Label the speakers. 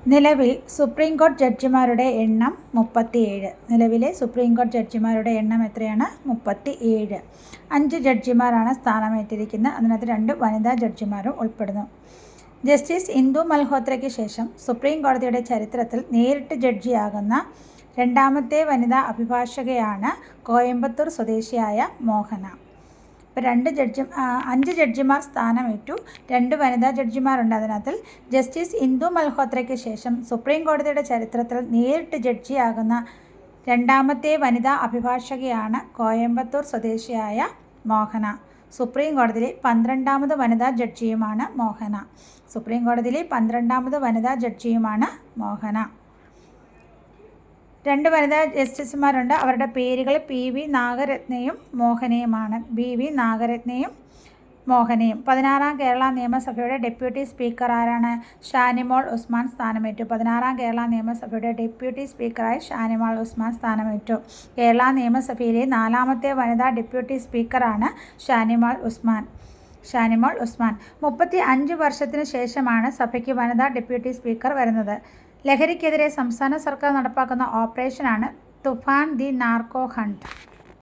Speaker 1: നിലവിൽ സുപ്രീം കോടതി ജഡ്ജിമാരുടെ എണ്ണം 37. നിലവിലെ സുപ്രീം കോടതി ജഡ്ജിമാരുടെ എണ്ണം എത്രയാണ്? 37. 5 ജഡ്ജിമാരാണ് സ്ഥാനമേറ്റിരിക്കുന്നത്. അതിനകത്ത് 2 വനിതാ ജഡ്ജിമാരും ഉൾപ്പെടുന്നു. ജസ്റ്റിസ് ഇന്ദു മൽഹോത്രയ്ക്ക് ശേഷം സുപ്രീം കോടതിയുടെ ചരിത്രത്തിൽ നേരിട്ട് ജഡ്ജിയാകുന്ന രണ്ടാമത്തെ വനിതാ അഭിഭാഷകയാണ് കോയമ്പത്തൂർ സ്വദേശിയായ മോഹന. ഇപ്പോൾ 5 ജഡ്ജിമാർ സ്ഥാനമേറ്റു. 2 വനിതാ ജഡ്ജിമാരുണ്ട്. അതിനകത്തിൽ ജസ്റ്റിസ് ഇന്ദു മൽഹോത്രയ്ക്ക് ശേഷം സുപ്രീം കോടതിയുടെ ചരിത്രത്തിൽ നേരിട്ട് ജഡ്ജിയാകുന്ന രണ്ടാമത്തെ വനിതാ അഭിഭാഷകയാണ് കോയമ്പത്തൂർ സ്വദേശിയായ മോഹന. സുപ്രീം കോടതിയിലെ 12ാമത് വനിതാ ജഡ്ജിയുമാണ് മോഹന. സുപ്രീം കോടതിയിലെ 12ാമത് വനിതാ ജഡ്ജിയുമാണ് മോഹന. 2 വനിതാ ജസ്റ്റിസുമാരുണ്ട്. അവരുടെ പേരുകൾ PV നാഗരത്നയും മോഹനയുമാണ്. BV നാഗരത്നയും മോഹനയും. 16ാം കേരള നിയമസഭയുടെ ഡെപ്യൂട്ടി സ്പീക്കർ ആരാണ്? ഷാനിമോൾ ഉസ്മാൻ സ്ഥാനമേറ്റു. 16ാം കേരള നിയമസഭയുടെ ഡെപ്യൂട്ടി സ്പീക്കറായി ഷാനിമോൾ ഉസ്മാൻ സ്ഥാനമേറ്റു. കേരള നിയമസഭയിലെ 4ാമത്തെ വനിതാ ഡെപ്യൂട്ടി സ്പീക്കറാണ് ഷാനിമോൾ ഉസ്മാൻ. 35 വർഷത്തിന് ശേഷമാണ് സഭയ്ക്ക് വനിതാ ഡെപ്യൂട്ടി സ്പീക്കർ വരുന്നത്. ലഹരിക്കെതിരെ സംസ്ഥാന സർക്കാർ നടപ്പാക്കുന്ന ഓപ്പറേഷനാണ് തുഫാൻ ദി നാർക്കോ ഹണ്ട്.